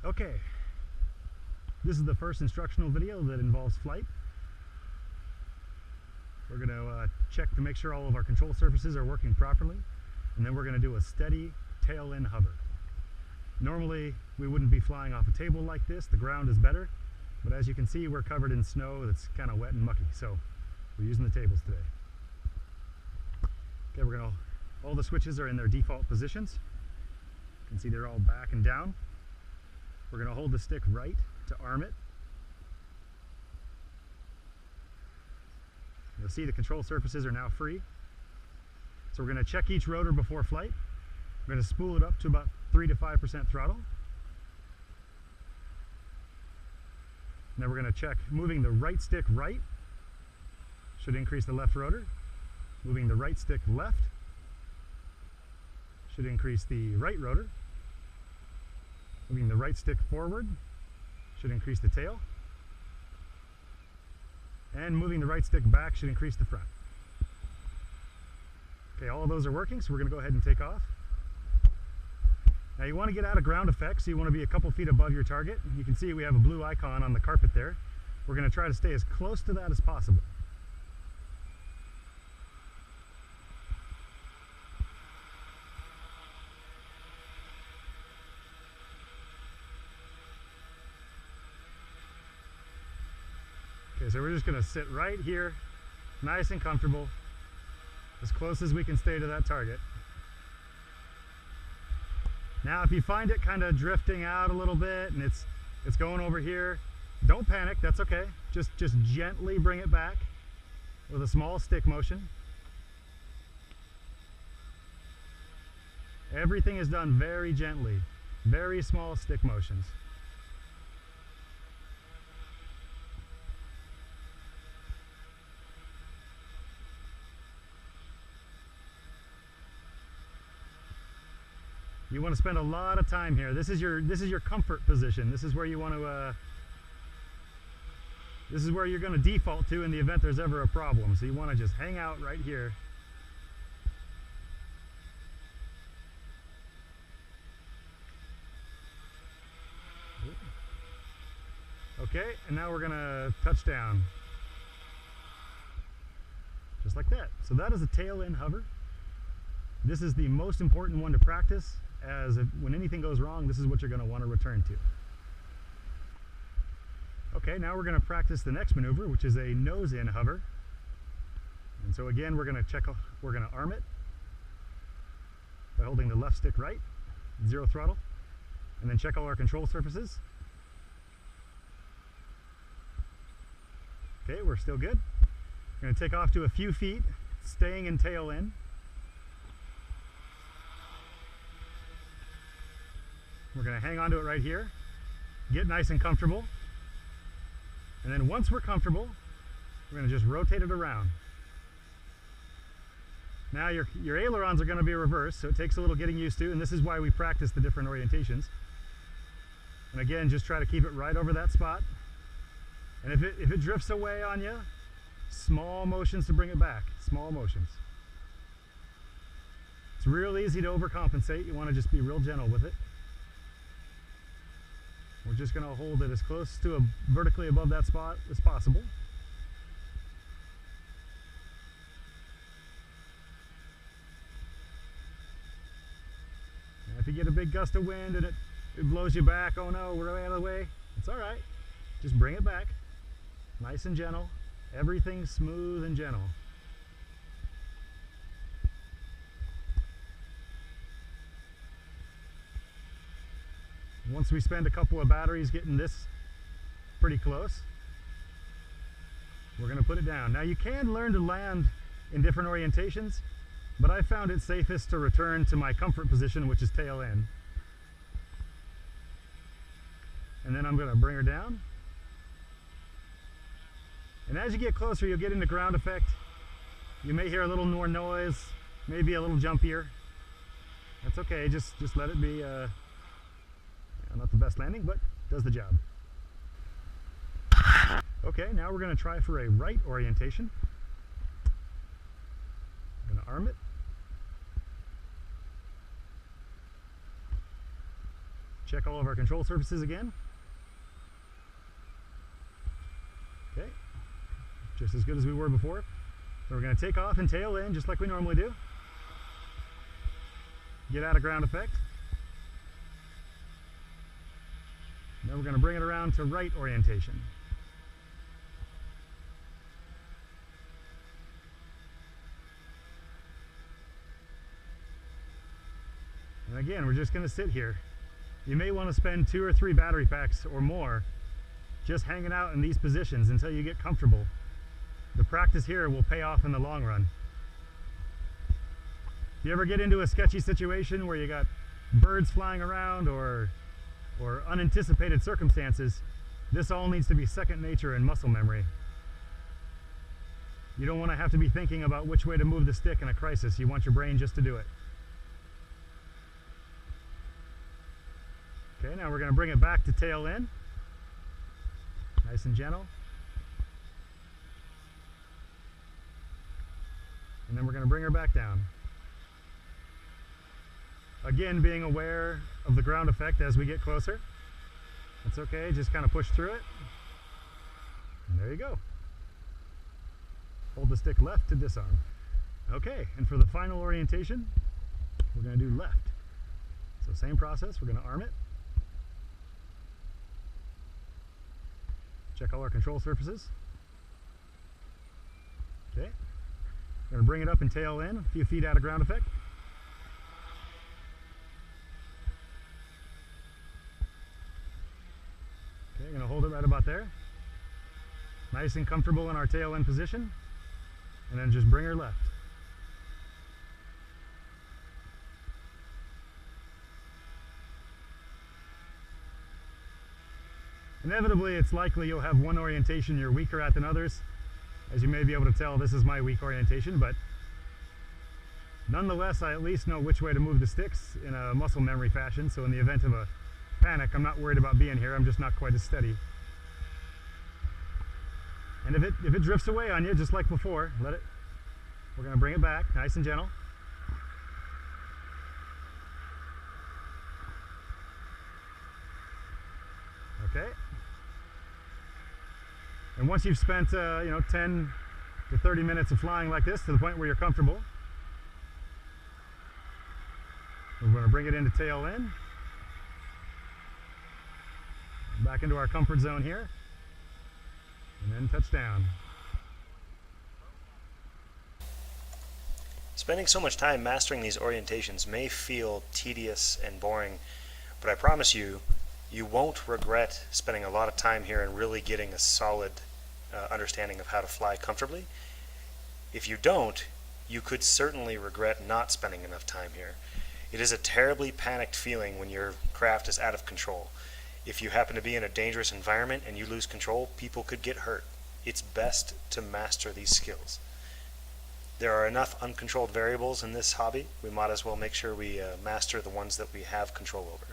Okay, this is the first instructional video that involves flight. We're going to check to make sure all of our control surfaces are working properly, and then we're going to do a steady tail-in hover. Normally we wouldn't be flying off a table like this, the ground is better, but as you can see we're covered in snow that's kind of wet and mucky, so we're using the tables today. Okay, all the switches are in their default positions. You can see they're all back and down. We're going to hold the stick right to arm it. You'll see the control surfaces are now free. So we're going to check each rotor before flight. We're going to spool it up to about 3 to 5% throttle. And then we're going to check moving the right stick right should increase the left rotor. Moving the right stick left should increase the right rotor. Moving the right stick forward should increase the tail. And moving the right stick back should increase the front. Okay, all of those are working, so we're going to go ahead and take off. Now you want to get out of ground effect, so you want to be a couple feet above your target. You can see we have a blue icon on the carpet there. We're going to try to stay as close to that as possible. Okay, so we're just going to sit right here, nice and comfortable, as close as we can stay to that target. Now if you find it kind of drifting out a little bit and it's going over here, don't panic, that's okay. Just gently bring it back with a small stick motion. Everything is done very gently, very small stick motions. You want to spend a lot of time here. This is your comfort position. This is where you want to. This is where you're going to default to in the event there's ever a problem. So you want to just hang out right here. Okay, and now we're going to touch down. Just like that. So that is a tail-in hover. This is the most important one to practice, as when anything goes wrong, this is what you're going to want to return to. Okay, now we're going to practice the next maneuver, which is a nose-in hover. And so again, we're going to arm it by holding the left stick right, 0 throttle, and then check all our control surfaces. Okay, we're still good. We're going to take off to a few feet, staying in tail in. We're going to hang on to it right here, get nice and comfortable, and then once we're comfortable, we're going to just rotate it around. Now your ailerons are going to be reversed, so it takes a little getting used to, and this is why we practice the different orientations. And again, just try to keep it right over that spot. And if it drifts away on you, small motions to bring it back, small motions. It's real easy to overcompensate. You want to just be real gentle with it. We're just going to hold it as close to vertically above that spot as possible. And if you get a big gust of wind and it blows you back, oh no, we're way out of the way, it's all right. Just bring it back, nice and gentle. Everything smooth and gentle. Once we spend a couple of batteries getting this pretty close, we're going to put it down. Now you can learn to land in different orientations, but I found it safest to return to my comfort position, which is tail in. And then I'm going to bring her down. And as you get closer, you'll get into ground effect. You may hear a little more noise, maybe a little jumpier. That's okay, just let it be. Not the best landing, but does the job. Okay, now we're going to try for a right orientation. I'm going to arm it. Check all of our control surfaces again. Okay, just as good as we were before. So we're going to take off and tail in just like we normally do. Get out of ground effect. Then we're going to bring it around to right orientation. And again, we're just going to sit here. You may want to spend 2 or 3 battery packs or more just hanging out in these positions until you get comfortable. The practice here will pay off in the long run. If you ever get into a sketchy situation where you got birds flying around or unanticipated circumstances, this all needs to be second nature and muscle memory. You don't want to have to be thinking about which way to move the stick in a crisis. You want your brain just to do it. Okay, now we're going to bring it back to tail in. Nice and gentle. And then we're going to bring her back down. Again, being aware of the ground effect as we get closer. That's okay, just kind of push through it. And there you go. Hold the stick left to disarm. Okay, and for the final orientation, we're going to do left. So same process, we're going to arm it. Check all our control surfaces. Okay, we're going to bring it up and tail in, a few feet out of ground effect. Okay, going to hold it right about there. Nice and comfortable in our tail end position. And then just bring her left. Inevitably, it's likely you'll have one orientation you're weaker at than others. As you may be able to tell, this is my weak orientation, but nonetheless, I at least know which way to move the sticks in a muscle memory fashion, so in the event of a panic, I'm not worried about being here, I'm just not quite as steady. And if it drifts away on you, just like before, let it. We're going to bring it back, nice and gentle. Okay. And once you've spent 10 to 30 minutes of flying like this to the point where you're comfortable, we're going to bring it into tail in. Back into our comfort zone here. And then touch down. Spending so much time mastering these orientations may feel tedious and boring, but I promise you, you won't regret spending a lot of time here and really getting a solid understanding of how to fly comfortably. If you don't, you could certainly regret not spending enough time here. It is a terribly panicked feeling when your craft is out of control. If you happen to be in a dangerous environment and you lose control, people could get hurt. It's best to master these skills. There are enough uncontrolled variables in this hobby. We might as well make sure we master the ones that we have control over.